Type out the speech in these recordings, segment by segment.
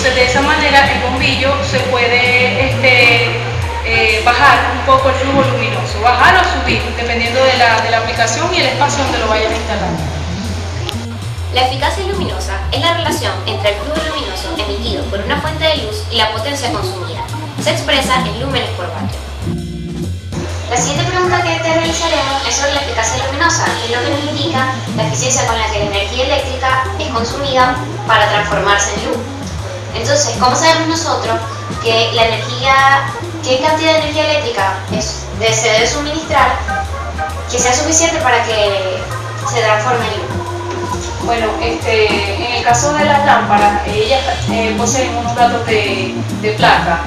Entonces de esa manera el bombillo se puede bajar un poco el flujo luminoso, bajar o subir, dependiendo de la aplicación y el espacio donde lo vayas a instalar. La eficacia luminosa es la relación entre el flujo luminoso emitido por una fuente de luz y la potencia consumida. Se expresa en lúmenes por vatio. La siguiente pregunta que te realizaremos es sobre la eficacia luminosa, que es lo que nos indica la eficiencia con la que la energía eléctrica es consumida para transformarse en luz. Entonces, ¿cómo sabemos nosotros que la energía, qué cantidad de energía eléctrica se debe suministrar que sea suficiente para que se transforme en luz? Bueno, en el caso de las lámparas, ellas poseen unos datos de placa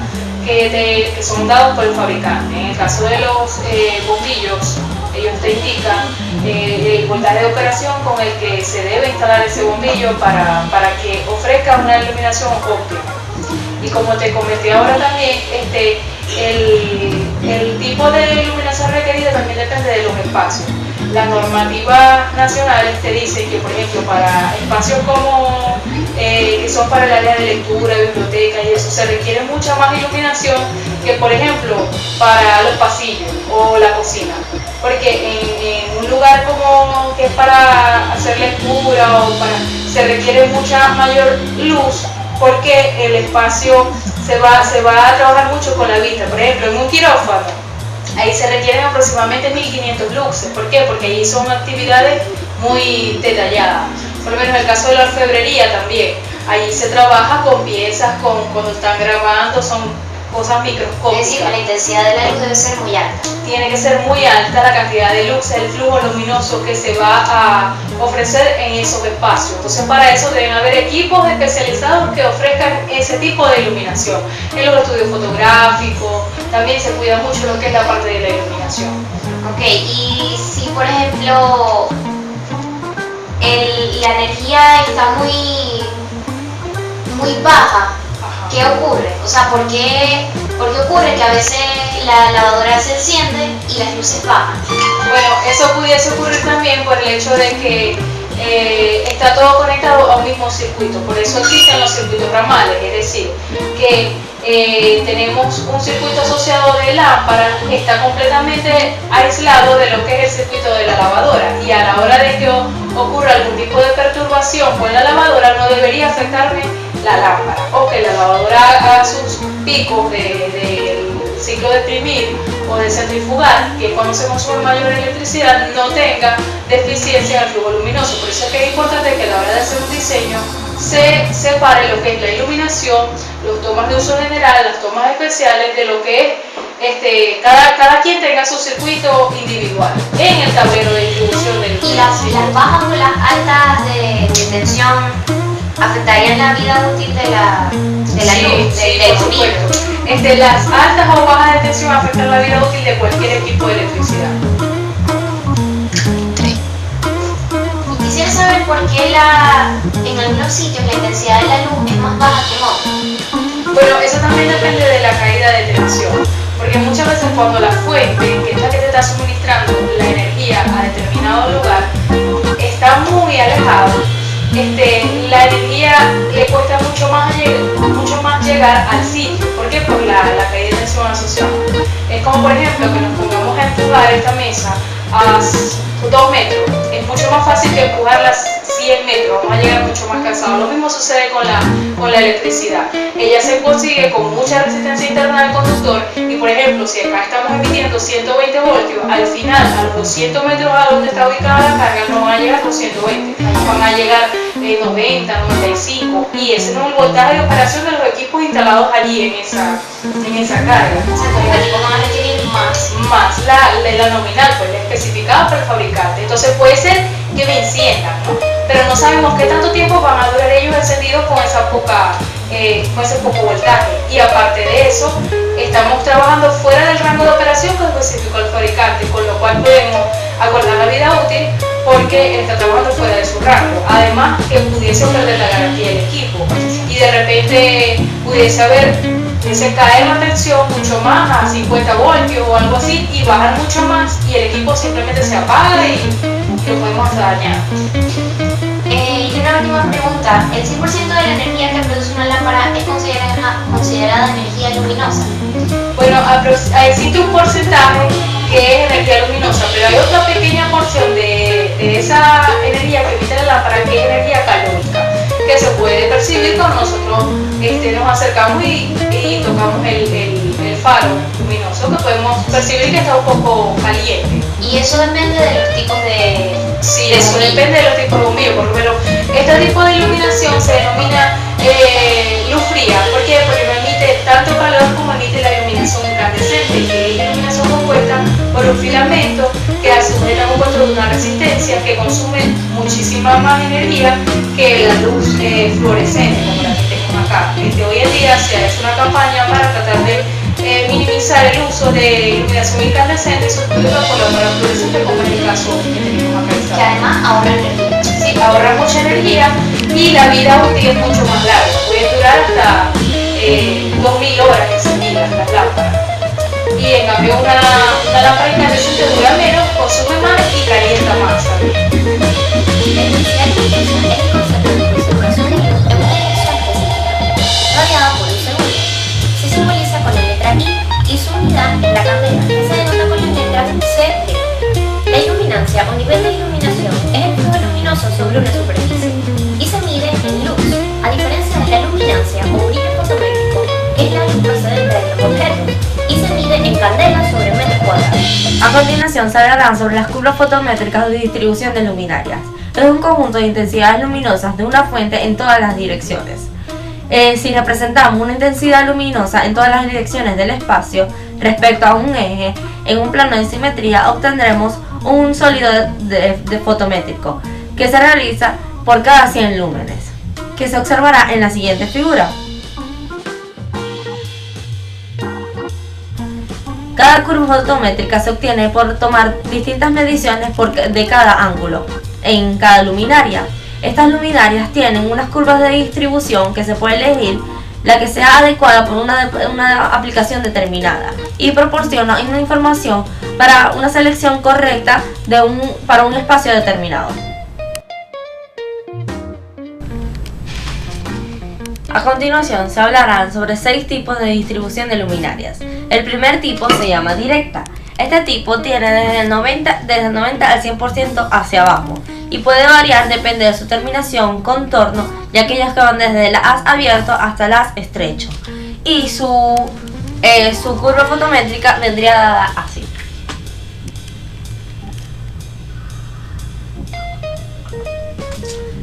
que son dados por el fabricante. En el caso de los bombillos, ellos te indican el voltaje de operación con el que se debe instalar ese bombillo para que ofrezca una iluminación óptima. Y como te comenté ahora también, el tipo de iluminación requerida también depende de los espacios. La normativa nacional te dice que, por ejemplo, para espacios como que son para el área de lectura, biblioteca y eso, se requiere mucha más iluminación que, por ejemplo, para los pasillos o la cocina. Porque en un lugar como que es para hacer lectura se requiere mucha mayor luz, porque el espacio se va a trabajar mucho con la vista. Por ejemplo, en un quirófano, ahí se requieren aproximadamente 1500 luxes. ¿Por qué? Porque ahí son actividades muy detalladas. Por lo menos en el caso de la orfebrería también, ahí se trabaja con piezas, cuando están grabando, son cosas microscópicas. Es decir, la intensidad de la luz debe ser muy alta. Tiene que ser muy alta la cantidad de luz, el flujo luminoso que se va a ofrecer en esos espacios. Entonces, para eso deben haber equipos especializados que ofrezcan ese tipo de iluminación. En los estudios fotográficos también se cuida mucho lo que es la parte de la iluminación. Ok, y si por ejemplo la energía está muy baja, ¿qué ocurre? O sea, ¿por qué ocurre que a veces la lavadora se enciende y las luces bajan? Bueno, eso pudiese ocurrir también por el hecho de que está todo conectado a un mismo circuito. Por eso existen los circuitos ramales, es decir, que tenemos un circuito asociado de lámpara, está completamente aislado de lo que es el circuito de la lavadora, y a la hora de que ocurra algún tipo de perturbación con la lavadora no debería afectarme la lámpara, o que la lavadora haga sus picos del ciclo de exprimir o de centrifugar, que cuando se consume mayor electricidad no tenga deficiencia en el flujo luminoso. Por eso es que es importante que a la hora de hacer un diseño se separe lo que es la iluminación, los tomas de uso general, las tomas especiales, de lo que es cada quien tenga su circuito individual en el tablero de distribución de luz. ¿Y las bajas o las altas de tensión afectarían la vida útil de la luz, del bombillo? Las altas o bajas de tensión afectan la vida útil de cualquier equipo de electricidad. Y quisiera saber por qué en algunos sitios la intensidad de la luz es más baja que en otros. Bueno, eso también depende de la caída de tensión, porque muchas veces cuando la fuente, que es la que te está suministrando la energía a determinado lugar, está muy alejado, la energía le cuesta mucho más llegar al sitio. ¿Por qué? Por la caída de tensión asociada. Es como, por ejemplo, que nos pongamos a empujar esta mesa a 2 metros. Es mucho más fácil que empujarla 100 metros, vamos a llegar mucho más cansados. Lo mismo sucede con la electricidad. Ella se consigue con mucha resistencia interna del conductor, y por ejemplo, si acá estamos emitiendo 120 voltios, al final, a los 200 metros a donde está ubicada la carga, no van a llegar los 120, van a llegar 90, 95, y ese no es el voltaje de operación de los equipos instalados allí en esa carga. O sea, como equipos van a requerir más la nominal, pues la especificada por el fabricante. Entonces puede ser que me enciendan, ¿no? Pero no sabemos qué tanto tiempo van a durar ellos encendidos con ese poco voltaje. Y aparte de eso, estamos trabajando fuera del rango de operación que especificó el fabricante, con lo cual podemos acordar la vida útil porque está trabajando fuera de su rango. Además, que pudiese perder la garantía del equipo y de repente pudiese caer la tensión mucho más a 50 voltios o algo así, y bajar mucho más, y el equipo simplemente se apaga y lo podemos hasta dañar. Y una última pregunta, ¿el 100% de la energía que produce una lámpara es considerada energía luminosa? Bueno, existe un porcentaje que es energía luminosa, pero hay otra pequeña porción de esa energía que emite la lámpara que es energía calórica, que se puede percibir cuando nosotros nos acercamos y tocamos el faro luminoso, que podemos percibir que está un poco caliente. Y eso depende de los tipos de... Sí, eso depende de los tipos de bombillo. Por ejemplo, este tipo de iluminación se denomina luz fría. ¿Por qué? Porque no emite tanto calor como emite la iluminación incandescente, que es la iluminación compuesta por un filamento que a su vez está compuesto de una resistencia que consume muchísima más energía que la luz fluorescente, como la que tenemos acá. Hoy en día se ha hecho una campaña para tratar de minimizar el uso de iluminación incandescente y sustituirla por la fluorescente, como en el caso que tenemos acá. Que además ahorra energía. Sí, ahorra mucha energía y la vida útil es mucho más larga. Puede durar hasta 2000 horas encendidas las lámparas. Y en cambio una lámpara incandescente dura menos, consume más y calienta más también. La intensidad luminosa es el concepto de concentración de luz en una dirección específica, rodeada por un segundo. Se simboliza con la letra I y su unidad es la candela, que se denota con las letras C, D. La iluminancia o nivel de iluminación es el flujo luminoso sobre una superficie y se mide en luz, a diferencia de la luminancia o brillo fotométrico, que es la luz procedente de los objetos, y se mide en candela sobre metros cuadrados. A continuación se hablarán sobre las curvas fotométricas de distribución de luminarias. Es un conjunto de intensidades luminosas de una fuente en todas las direcciones. Si representamos una intensidad luminosa en todas las direcciones del espacio respecto a un eje en un plano de simetría, obtendremos un sólido de fotométrico que se realiza por cada 100 lúmenes, que se observará en la siguiente figura. Cada curva fotométrica se obtiene por tomar distintas mediciones de cada ángulo en cada luminaria. Estas luminarias tienen unas curvas de distribución que se puede elegir la que sea adecuada por una aplicación determinada y proporciona una información para una selección correcta para un espacio determinado. A continuación se hablarán sobre 6 tipos de distribución de luminarias. El primer tipo se llama directa. Este tipo tiene desde el 90 al 100% hacia abajo y puede variar, depende de su terminación, contorno y aquellas que van desde el haz abierto hasta el haz estrecho. Y su curva fotométrica vendría dada así.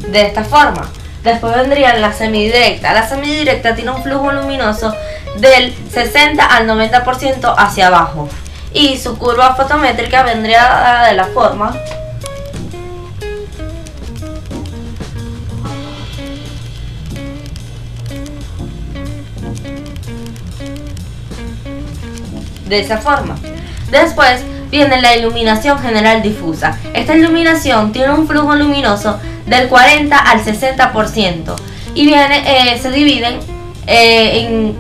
De esta forma. Después vendría la semidirecta. La semidirecta tiene un flujo luminoso del 60 al 90% hacia abajo. Y su curva fotométrica vendría dada de la forma. De esa forma. Después viene la iluminación general difusa. Esta iluminación tiene un flujo luminoso del 40 al 60% y se dividen en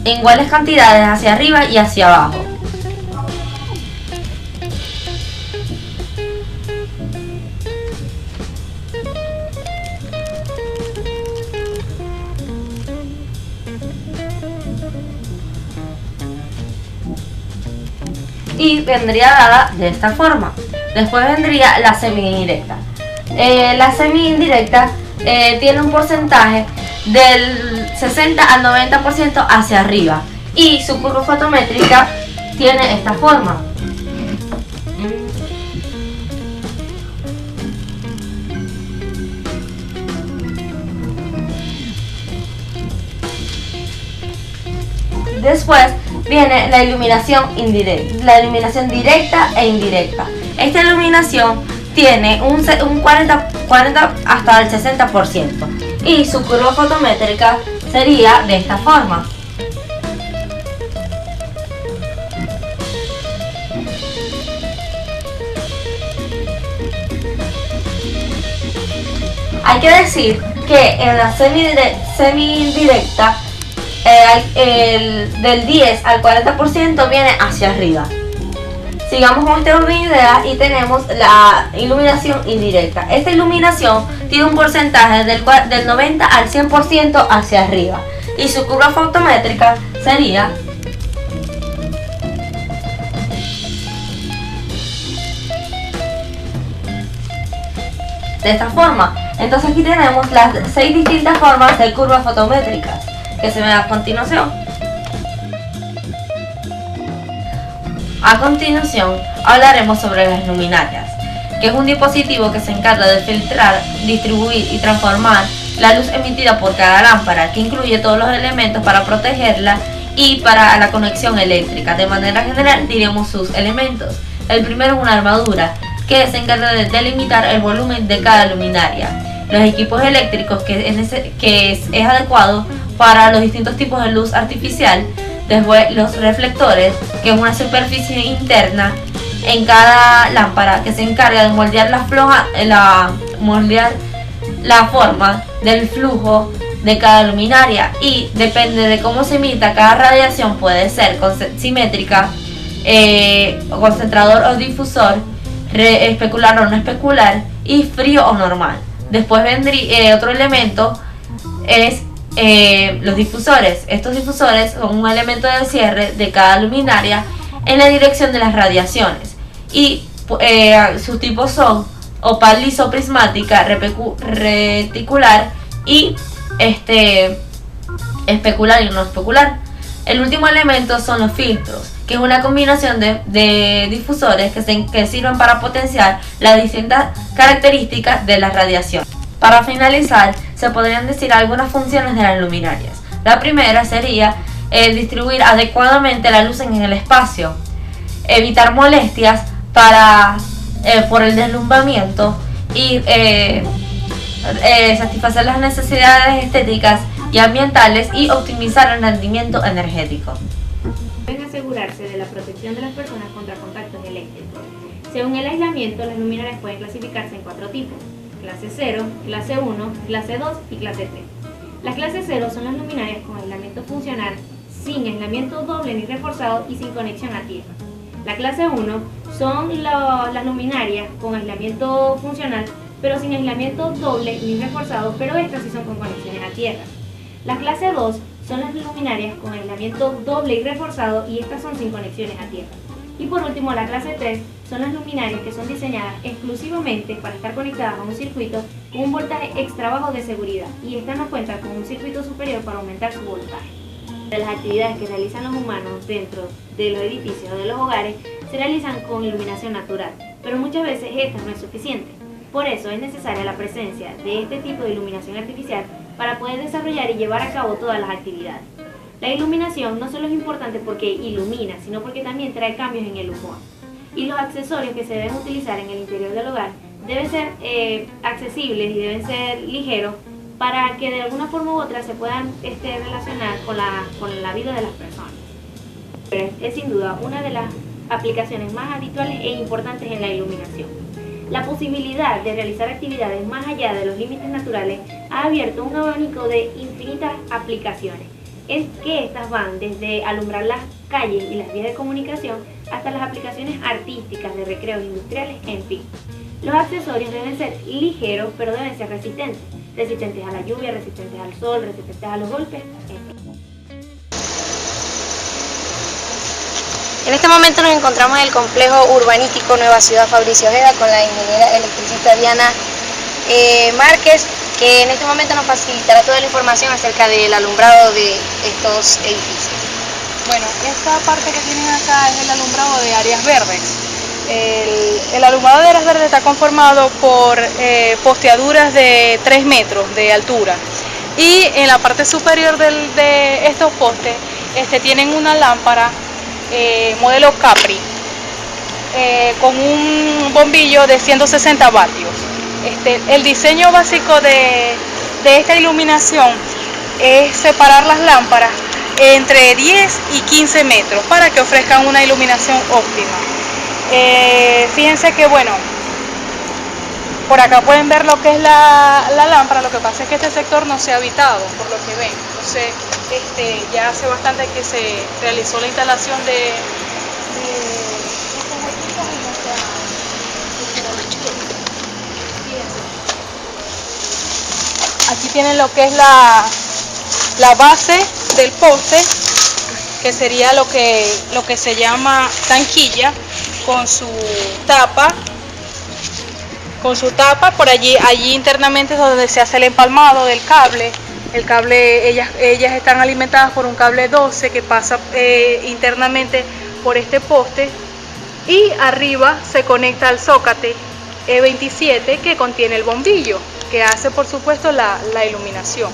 iguales cantidades hacia arriba y hacia abajo. Y vendría dada de esta forma. Después vendría la semidirecta. La semi-indirecta tiene un porcentaje del 60 al 90% hacia arriba y su curva fotométrica tiene esta forma. Después viene la iluminación indirecta, la iluminación directa e indirecta. Esta iluminación tiene un 40 hasta el 60% y su curva fotométrica sería de esta forma. Hay que decir que en la semi-indirecta del 10 al 40% viene hacia arriba. Sigamos con este orden de ideas y tenemos la iluminación indirecta. Esta iluminación tiene un porcentaje del 90 al 100% hacia arriba y su curva fotométrica sería de esta forma. Entonces aquí tenemos las 6 distintas formas de curvas fotométricas que se ven a continuación. A continuación hablaremos sobre las luminarias, que es un dispositivo que se encarga de filtrar, distribuir y transformar la luz emitida por cada lámpara, que incluye todos los elementos para protegerla y para la conexión eléctrica. De manera general diremos sus elementos. El primero es una armadura, que se encarga de delimitar el volumen de cada luminaria. Los equipos eléctricos, que es adecuado para los distintos tipos de luz artificial. Después los reflectores, que es una superficie interna en cada lámpara que se encarga de moldear la forma del flujo de cada luminaria, y depende de cómo se emita cada radiación, puede ser simétrica, concentrador o difusor, especular o no especular, y frío o normal. Después vendría otro elemento, es los difusores. Estos difusores son un elemento de cierre de cada luminaria en la dirección de las radiaciones, y sus tipos son opal lisoprismática, reticular y especular y no especular. El último elemento son los filtros, que es una combinación de difusores que sirven para potenciar las distintas características de la radiación. Para finalizar, se podrían decir algunas funciones de las luminarias. La primera sería distribuir adecuadamente la luz en el espacio, evitar molestias por el deslumbramiento y satisfacer las necesidades estéticas y ambientales y optimizar el rendimiento energético. Deben asegurarse de la protección de las personas contra contactos eléctricos. Según el aislamiento, las luminarias pueden clasificarse en 4 tipos: clase 0, clase 1, clase 2 y clase 3. Las clase 0 son las luminarias con aislamiento funcional, sin aislamiento doble ni reforzado y sin conexión a tierra. La clase 1 son las luminarias con aislamiento funcional, pero sin aislamiento doble ni reforzado, pero estas sí son con conexiones a tierra. La clase 2 son las luminarias con aislamiento doble y reforzado, y estas son sin conexiones a tierra. Y por último, la clase 3 son las luminarias que son diseñadas exclusivamente para estar conectadas a un circuito con un voltaje extra bajo de seguridad, y estas no cuentan con un circuito superior para aumentar su voltaje. De las actividades que realizan los humanos dentro de los edificios o de los hogares se realizan con iluminación natural, pero muchas veces esta no es suficiente. Por eso es necesaria la presencia de este tipo de iluminación artificial para poder desarrollar y llevar a cabo todas las actividades. La iluminación no solo es importante porque ilumina, sino porque también trae cambios en el humor. Y los accesorios que se deben utilizar en el interior del hogar deben ser accesibles y deben ser ligeros para que de alguna forma u otra se puedan relacionar con la vida de las personas. Es sin duda una de las aplicaciones más habituales e importantes en la iluminación. La posibilidad de realizar actividades más allá de los límites naturales ha abierto un abanico de infinitas aplicaciones, en que estas van desde alumbrar las calles y las vías de comunicación hasta las aplicaciones artísticas, de recreos industriales, en fin. Los accesorios deben ser ligeros, pero deben ser resistentes a la lluvia, resistentes al sol, resistentes a los golpes, en fin. En este momento nos encontramos en el complejo urbanístico Nueva Ciudad Fabricio Ojeda con la ingeniera electricista Diana Márquez, que en este momento nos facilitará toda la información acerca del alumbrado de estos edificios. Bueno, esta parte que tienen acá es el alumbrado de áreas verdes. El alumbrado de áreas verdes está conformado por posteaduras de 3 metros de altura, y en la parte superior de estos postes tienen una lámpara modelo Capri con un bombillo de 160 vatios. El diseño básico de esta iluminación es separar las lámparas entre 10 y 15 metros para que ofrezcan una iluminación óptima. Fíjense que bueno, por acá pueden ver lo que es la lámpara. Lo que pasa es que este sector no se ha habitado, por lo que ven. Entonces ya hace bastante que se realizó la instalación de estos equipos y no se ha... Aquí tienen lo que es la base del poste, que sería lo que se llama tanquilla, con su tapa. Por allí internamente es donde se hace el empalmado del cable. El cable, ellas están alimentadas por un cable 12 que pasa internamente por este poste, y arriba se conecta al zócate E27 que contiene el bombillo, que hace por supuesto la iluminación.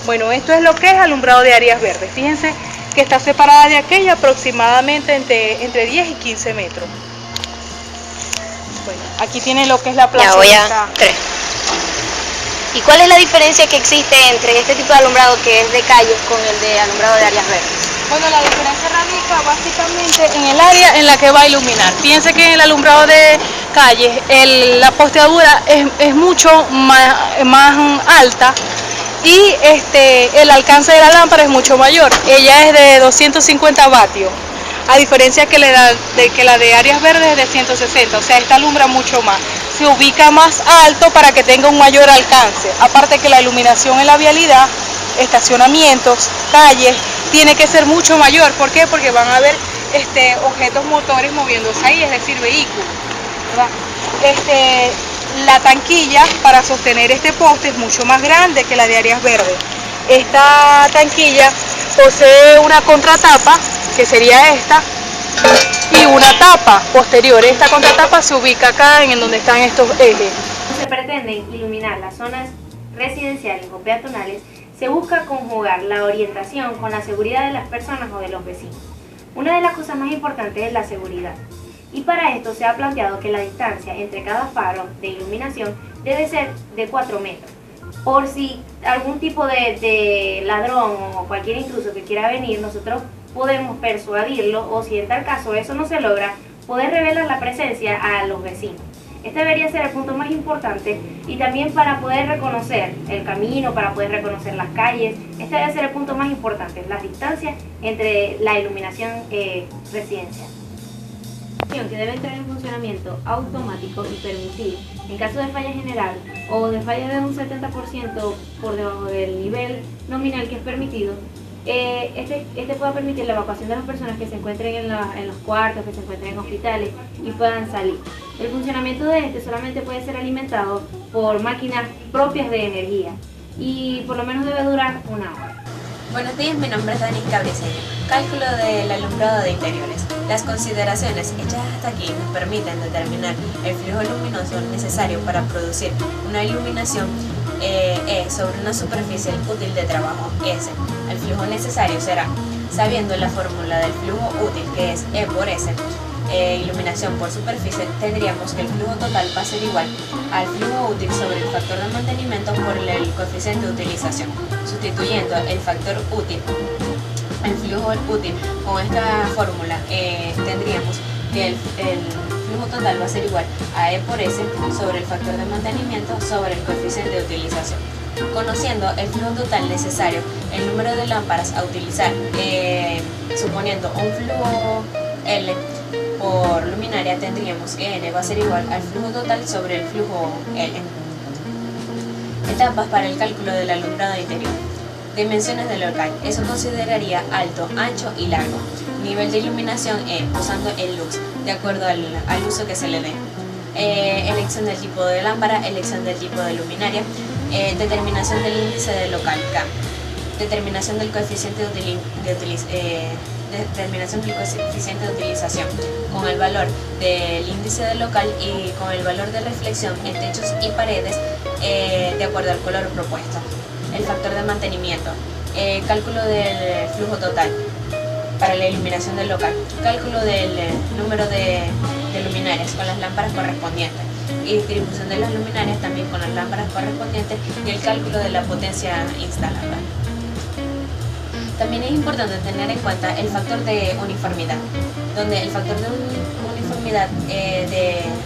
Bueno, esto es lo que es alumbrado de áreas verdes. Fíjense que está separada de aquella aproximadamente entre 10 y 15 metros. Bueno, aquí tienen lo que es la plaza. Ya voy a 3. ¿Y cuál es la diferencia que existe entre este tipo de alumbrado que es de calles con el de alumbrado de áreas verdes? Bueno, la diferencia radica básicamente en el área en la que va a iluminar. Fíjense que en el alumbrado de calles la posteadura es mucho más alta, y el alcance de la lámpara es mucho mayor. Ella es de 250 vatios, a diferencia que la de áreas verdes es de 160, o sea, esta alumbra mucho más. Se ubica más alto para que tenga un mayor alcance. Aparte que la iluminación en la vialidad, estacionamientos, calles, tiene que ser mucho mayor. ¿Por qué? Porque van a haber objetos motores moviéndose ahí, es decir, vehículos, ¿verdad? La tanquilla para sostener este poste es mucho más grande que la de áreas verdes. Esta tanquilla posee una contratapa, que sería esta, y una tapa posterior. Esta contratapa se ubica acá en donde están estos ejes. Se pretende iluminar las zonas residenciales o peatonales. Se busca conjugar la orientación con la seguridad de las personas o de los vecinos. Una de las cosas más importantes es la seguridad, y para esto se ha planteado que la distancia entre cada faro de iluminación debe ser de 4 metros. Por si algún tipo de ladrón o cualquier intruso que quiera venir, nosotros podemos persuadirlo, o si en tal caso eso no se logra, poder revelar la presencia a los vecinos. Este debería ser el punto más importante, y también para poder reconocer el camino, para poder reconocer las calles. Este debe ser el punto más importante, las distancias entre la iluminación residencial. Que debe entrar en funcionamiento automático y permitir, en caso de falla general o de falla de un 70% por debajo del nivel nominal que es permitido, este pueda permitir la evacuación de las personas que se encuentren en los cuartos, que se encuentren en hospitales y puedan salir. El funcionamiento de solamente puede ser alimentado por máquinas propias de energía, y por lo menos debe durar 1 hora. Buenos días, mi nombre es Dani Cabeceño. Cálculo del alumbrado de interiores. Las consideraciones hechas hasta aquí nos permiten determinar el flujo luminoso necesario para producir una iluminación sobre una superficie útil de trabajo, S. El flujo necesario será, sabiendo la fórmula del flujo útil, que es E por S, iluminación por superficie, tendríamos que el flujo total va a ser igual al flujo útil sobre el factor de mantenimiento por el coeficiente de utilización. Sustituyendo el factor útil, el flujo útil, con esta fórmula, tendríamos que el flujo total va a ser igual a E por S sobre el factor de mantenimiento sobre el coeficiente de utilización. Conociendo el flujo total necesario, el número de lámparas a utilizar, suponiendo un flujo L por luminaria, tendríamos que N va a ser igual al flujo total sobre el flujo L. Etapas para el cálculo del alumbrado interior. Dimensiones del local. Eso consideraría alto, ancho y largo. Nivel de iluminación E, usando el lux, de acuerdo al uso que se le dé. Elección del tipo de lámpara, elección del tipo de luminaria, determinación del índice del local, K. Determinación del coeficiente de utilización, con el valor del índice del local y con el valor de reflexión en techos y paredes, de acuerdo al color propuesto. El factor de mantenimiento, cálculo del flujo total para la iluminación del local, cálculo del número de luminarias con las lámparas correspondientes, y distribución de las luminarias también con las lámparas correspondientes, y el cálculo de la potencia instalada. También es importante tener en cuenta el factor de uniformidad, donde el factor de uniformidad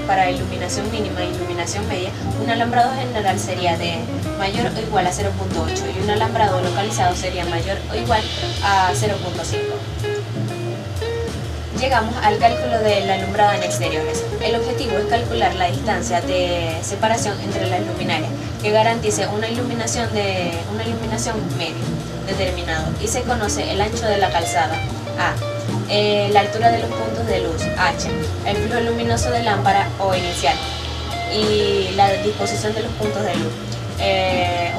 para iluminación mínima e iluminación media, un alambrado general sería de mayor o igual a 0.8 y un alambrado localizado sería mayor o igual a 0.5. Llegamos al cálculo del alumbrado en exteriores. El objetivo es calcular la distancia de separación entre las luminarias que garantice una iluminación media. determinado y se conoce el ancho de la calzada. A. La altura de los puntos de luz. H. El flujo luminoso de lámpara o inicial. Y la disposición de los puntos de luz.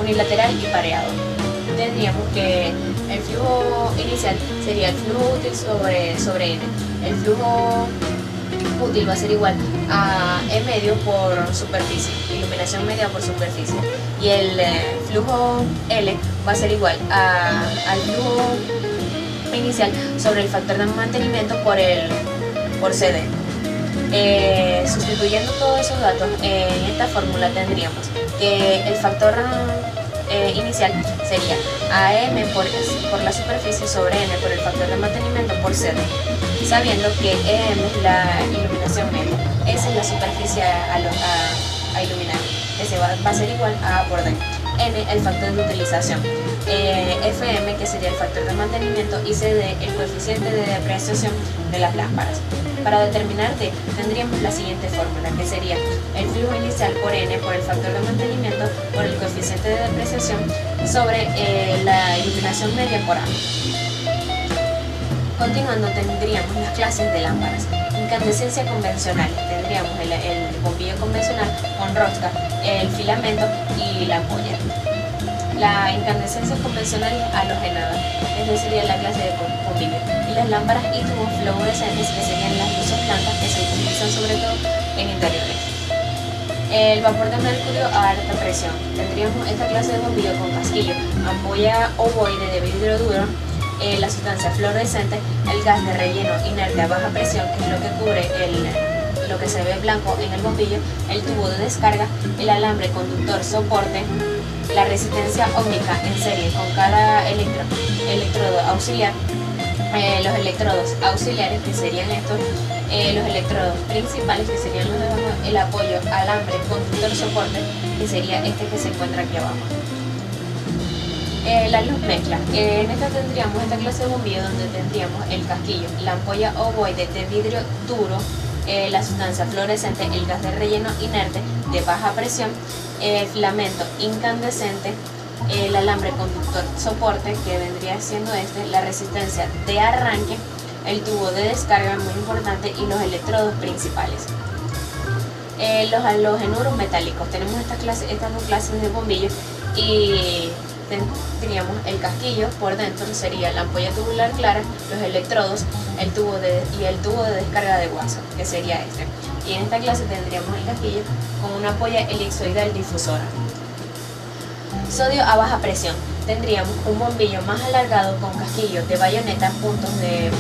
Unilateral y pareado. Tendríamos que el flujo inicial sería el flujo útil sobre N. El flujo útil va a ser igual a E medio por superficie, iluminación media por superficie. Y el flujo L va a ser igual al flujo inicial sobre el factor de mantenimiento por CD. Sustituyendo todos esos datos en esta fórmula tendríamos que el factor inicial sería AM por la superficie sobre N por el factor de mantenimiento por CD, sabiendo que EM es la iluminación media, S es la superficie a iluminar, S va a ser igual a A por D, N el factor de utilización, FM que sería el factor de mantenimiento y CD el coeficiente de depreciación de las lámparas. Para determinar D tendríamos la siguiente fórmula, que sería el flujo inicial por N por el factor de mantenimiento por el coeficiente de depreciación sobre la iluminación media por A. Continuando tendríamos las clases de lámparas. Incandescencia convencional, tendríamos el bombillo convencional con rosca, el filamento y la ampolla. La incandescencia convencional es halogenada, esta sería la clase de bombillo. Y las lámparas y tubos fluorescentes, que serían las luces blancas que se utilizan sobre todo en interiores. El vapor de mercurio a alta presión, tendríamos esta clase de bombillo con casquillo, ampolla ovoide de vidrio duro, la sustancia fluorescente, el gas de relleno inerte a baja presión, que es lo que cubre lo que se ve blanco en el bombillo, el tubo de descarga, el alambre conductor soporte, la resistencia ómnica en serie con cada electrodo auxiliar, los electrodos auxiliares que serían estos, los electrodos principales que serían los de abajo, el apoyo, alambre, conductor, soporte, que sería este que se encuentra aquí abajo. La luz mezcla, en esta tendríamos esta clase de bombillo donde tendríamos el casquillo, la ampolla ovoide de vidrio duro, la sustancia fluorescente, el gas de relleno inerte de baja presión, el filamento incandescente, el alambre conductor soporte, que vendría siendo la resistencia de arranque, el tubo de descarga, muy importante, y los electrodos principales. Los halogenuros metálicos, tenemos estas dos clases de bombillos y tendríamos el casquillo, por dentro sería la ampolla tubular clara, los electrodos, el tubo de descarga de Watson, que sería este. Y en esta clase tendríamos el casquillo con una ampolla elipsoidal difusora. Sodio a baja presión, tendríamos un bombillo más alargado con casquillo de bayoneta, puntos de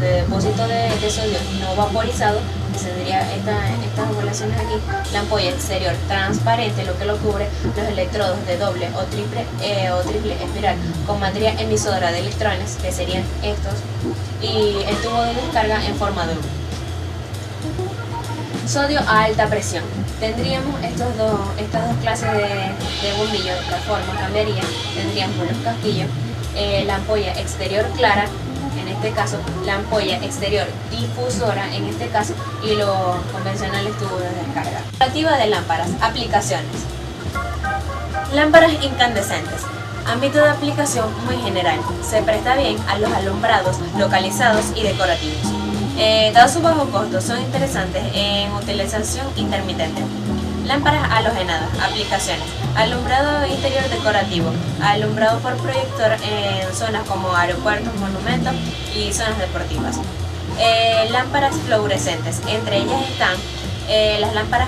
depósito de sodio no vaporizado, que tendría estas ovulaciones aquí, la ampolla exterior transparente, lo que lo cubre, los electrodos de doble o triple espiral con materia emisora de electrones, que serían estos, y el tubo de descarga en forma de U. Sodio a alta presión, tendríamos estas dos clases de bombillos, la forma cambiaría, tendríamos los casquillos, la ampolla exterior clara, en este caso la ampolla exterior difusora, en este caso, y los convencionales tubos de descarga. Activa de lámparas, aplicaciones. Lámparas incandescentes, ámbito de aplicación muy general, se presta bien a los alumbrados localizados y decorativos. Dado su bajo costo, son interesantes en utilización intermitente. Lámparas halogenadas, aplicaciones: alumbrado interior decorativo, alumbrado por proyector en zonas como aeropuertos, monumentos y zonas deportivas. Lámparas fluorescentes, entre ellas están las lámparas